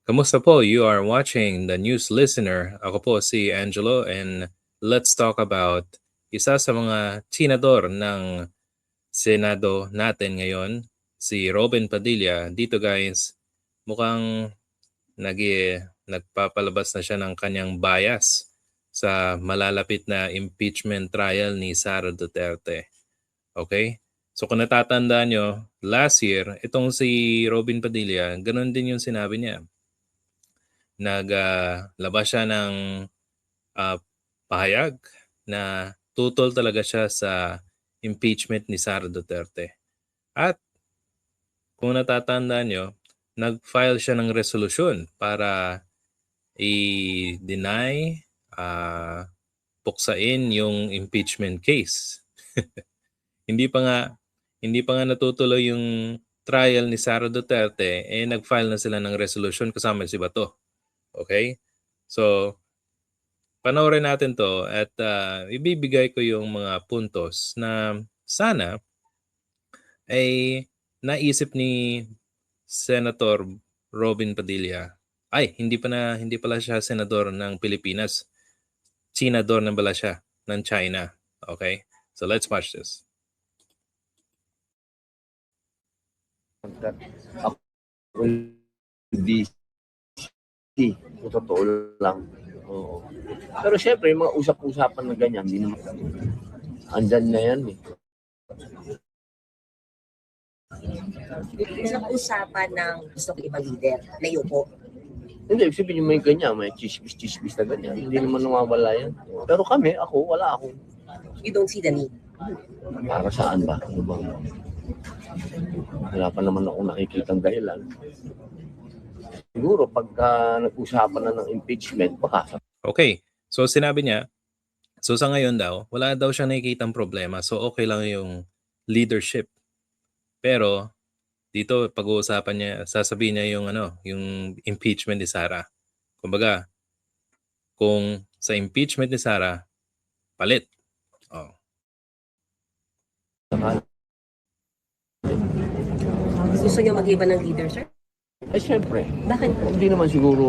Kamusta po? You are watching The News Listener. Ako po si Angelo and let's talk about isa sa mga senador ng Senado natin ngayon, si Robin Padilla. Dito guys, mukhang nagpapalabas na siya ng kanyang bias sa malalapit na impeachment trial ni Sara Duterte. Okay? So kung natatandaan nyo, last year, itong si Robin Padilla, ganun din yung sinabi niya. Naglabas siya ng pahayag na tutol talaga siya sa impeachment ni Sara Duterte. At kung natatandaan nyo, nag-file siya ng resolusyon para i-deny, puksain yung impeachment case. Hindi pa nga natutuloy yung trial ni Sara Duterte, nag-file na sila ng resolution kasama si Bato. Okay? So, panoorin natin to at ibibigay ko yung mga puntos na sana ay naisip ni Senator Robin Padilla. Ay, hindi pala siya senador ng Pilipinas. Senador na pala siya ng China. Okay? So, let's watch this. Ako hindi kung totoo lang. Oo. Pero syempre, yung mga usap-usapan na ganyan, hindi naman andyan na yan eh. Isang usapan ng gusto ko ibang leader na yuko. Hindi, sabihin yung may ganyan, may chismis na ganyan. Hindi naman nawawala yan. Pero wala akong. You don't see the need. Para saan ba? Ano bang? Wala pa naman ako nakikitang dahilan. Siguro pagka nag-usapan na ng impeachment, baka. Okay. So sinabi niya, so sa ngayon daw, wala daw siyang nakikitang problema. So okay lang yung leadership. Pero dito pag-uusapan niya, sasabihin niya yung impeachment ni Sara. Kumbaga, kung sa impeachment ni Sara, palit. Oh. Gusto niyo mag-iba ng leader, sir? Siyempre. Bakit? Hindi naman siguro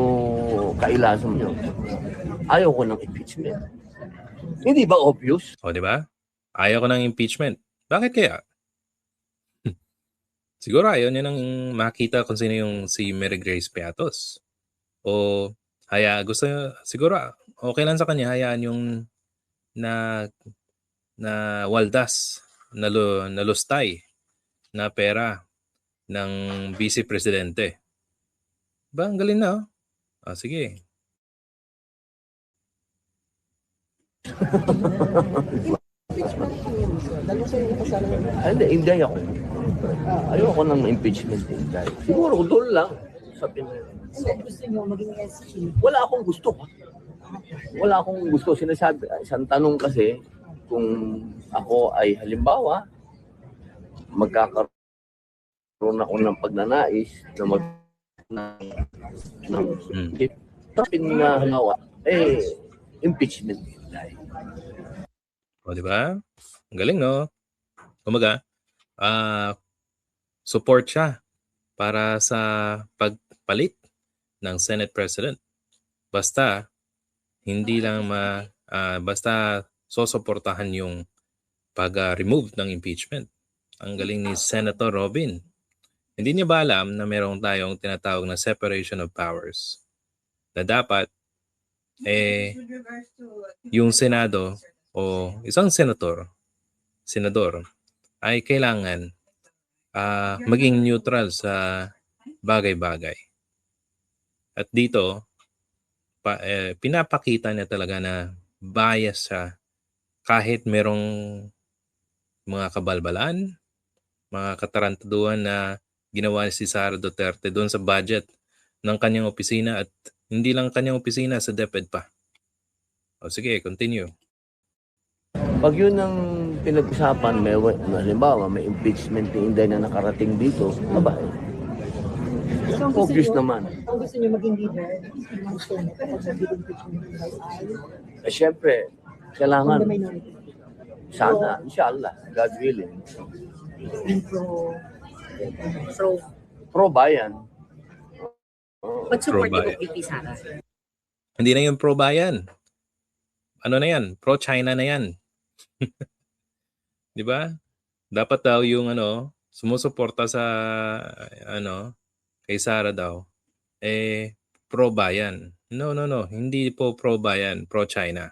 kailasan yun. Ayaw ko ng impeachment. Hindi ba obvious? O, di ba? Ayaw ko ng impeachment. Bakit kaya? Siguro ayaw niya nang makita kung sino yung si Mary Grace Piatos. O siguro okay lang sa kanya hayaan yung na waldas, nalustay na pera ng vice presidente. Ba, ang galing na. Sige. Hindi ako. Ayoko ng impeachment. Siguro doon lang. Gusto niyo maging SG? Wala akong gusto. Sinasabi, isang tanong kasi, kung ako ay halimbawa, magkakaroon ako ng pagnanais na impeachment. O, di ba? Ang galing, no? Kumaga, support siya para sa pagpalit ng Senate President. Basta basta sosuportahan yung pag-remove ng impeachment. Ang galing ni Senator Robin. Hindi niya ba alam na meron tayong tinatawag na separation of powers? Na dapat, yung Senado o isang senador ay kailangan maging neutral sa bagay-bagay. At dito, pinapakita niya talaga na bias siya kahit merong mga kabalbalan, mga katarantaduhan na ginawa si Sara Duterte doon sa budget ng kanyang opisina at hindi lang kanyang opisina, sa DepEd pa. O sige, continue. Pag yun ang pinag-usapan, halimbawa, may impeachment ni Inday na nakarating dito, obvious naman. Kung gusto niyo maging leader, gusto niyo kapag mag-impeachment ay Siyempre, kailangan. Sana, inshallah, God willing. pro Pro bayan. But supportive Pro-bayan. of VP Sara. Hindi na yung pro-bayan. Ano na yan? Pro-China na yan. Di ba? Dapat daw yung sumusuporta sa kay Sara daw, pro-bayan. No. Hindi po pro-bayan, pro-China.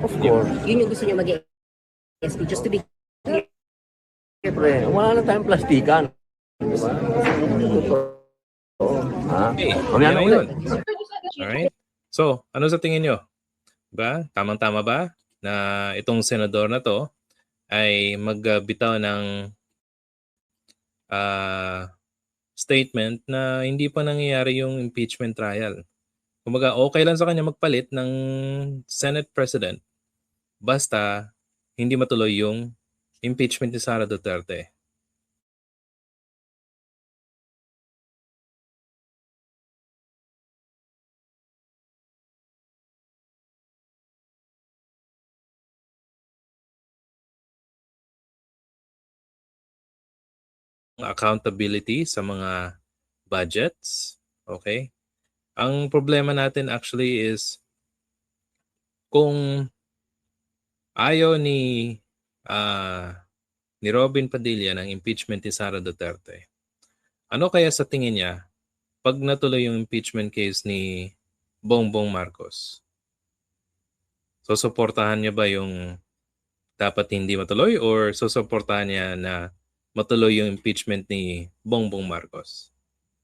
Of course. Yun yung gusto niyo mag-SP, just to be clear. Siyempre, wala na tayong plastikan. Di ba? Ha? Okay, Mamaya yan na na ulit. yun. Alright? So, ano sa tingin nyo? Diba? Tamang-tama ba na itong senador na to ay magbitaw ng statement na hindi pa nangyayari yung impeachment trial? Kumbaga, okay lang sa kanya magpalit ng Senate President basta hindi matuloy yung impeachment ni Sara Duterte. Accountability sa mga budgets. Okay? Ang problema natin actually is kung ayaw ni Robin Padilla ng impeachment ni Sara Duterte, ano kaya sa tingin niya pag natuloy yung impeachment case ni Bongbong Marcos? So, suportahan niya ba yung dapat hindi matuloy or susuportahan niya na matuloy yung impeachment ni Bongbong Marcos?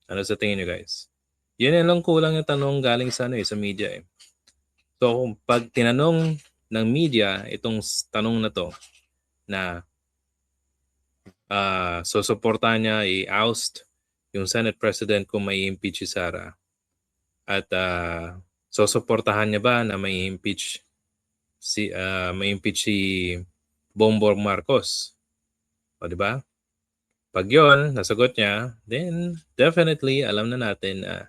Ano sa tingin niyo, guys? Yun lang kulang yung tanong galing sa sa media eh. So, pag tinanong ng media itong tanong na to na susuportahan niya i-oust yung Senate President kung may impeach si Sara at susuportahan niya ba na may impeach si Bongbong Marcos? O, di ba? Pag yon nasagot niya, then definitely alam na natin na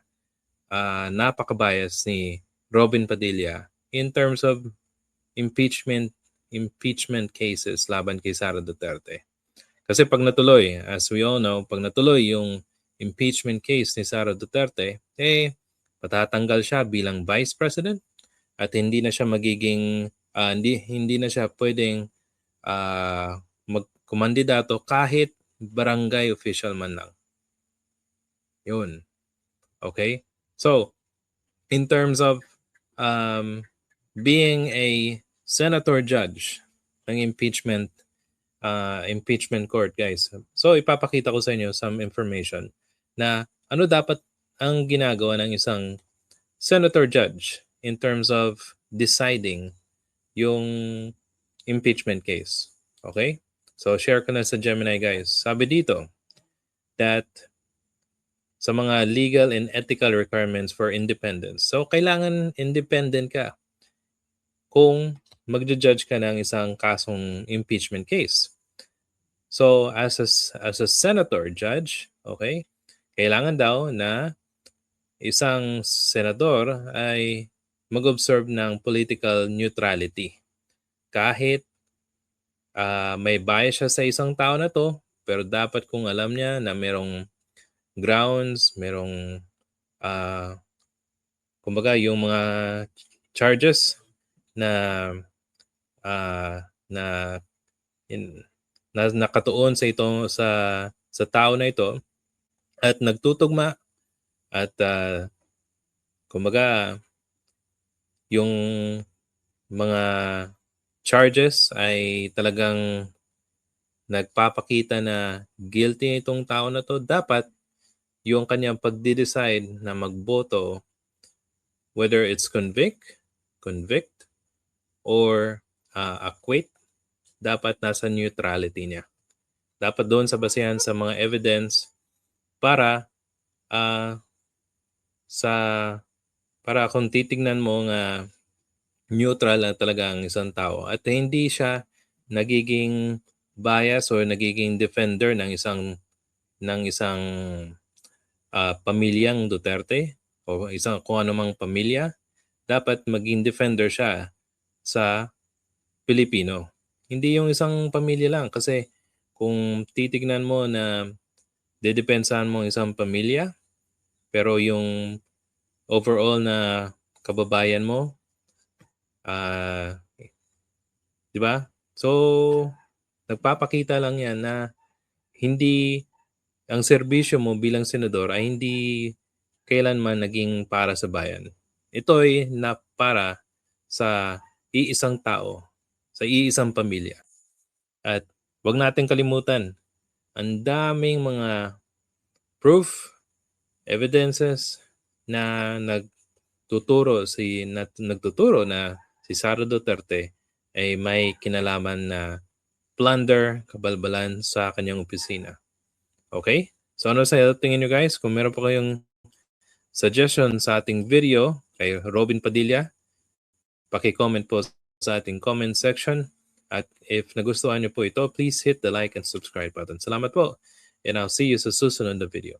napaka-bias ni Robin Padilla in terms of impeachment cases laban kay Sara Duterte. Kasi pag natuloy, as we all know, pag natuloy yung impeachment case ni Sara Duterte, patatanggal siya bilang Vice President at hindi na siya magiging hindi na siya pwedeng magkumandidato kahit barangay official man lang. Yun. Okay? So, in terms of being a senator judge ng impeachment court, guys. So, ipapakita ko sa inyo some information na ano dapat ang ginagawa ng isang senator judge in terms of deciding yung impeachment case. Okay? So, share ko na sa Gemini, guys. Sabi dito that sa mga legal and ethical requirements for independence. So, kailangan independent ka kung magja-judge ka ng isang kasong impeachment case. So, as a senator judge, okay, kailangan daw na isang senador ay mag-observe ng political neutrality. Kahit may bias siya sa isang tao na to, pero dapat kung alam niya na merong grounds, merong kumbaga yung mga charges na nakatuon sa ito sa tao na ito at nagtutugma at kumbaga yung mga charges ay talagang nagpapakita na guilty itong tao na to, dapat yung kanyang pagde-decide na magboto, whether it's convict or acquit, dapat nasa neutrality niya. Dapat doon sa basehan sa mga evidence para para kung titignan mo nga neutral na talaga ang isang tao at hindi siya nagiging bias or nagiging defender ng isang pamilyang Duterte o isang kung anumang pamilya, dapat maging defender siya sa Pilipino. Hindi yung isang pamilya lang, kasi kung titignan mo na dedepensahan mo isang pamilya, Pero yung overall na kababayan mo, di ba? So, nagpapakita lang yan na hindi ang serbisyo mo bilang senador ay hindi kailanman naging para sa bayan. Ito ay na para sa iisang tao, sa iisang pamilya. At wag natin kalimutan, ang daming mga proof, evidences na nagtuturo na si Sara Duterte ay may kinalaman na plunder, kabalbalan sa kanyang opisina. Okay? So ano sa tingin nyo guys? Kung meron po kayong suggestion sa ating video kay Robin Padilla, paki-comment po sa ating comment section. At if nagustuhan nyo po ito, please hit the like and subscribe button. Salamat po. And I'll see you sa susunod na video.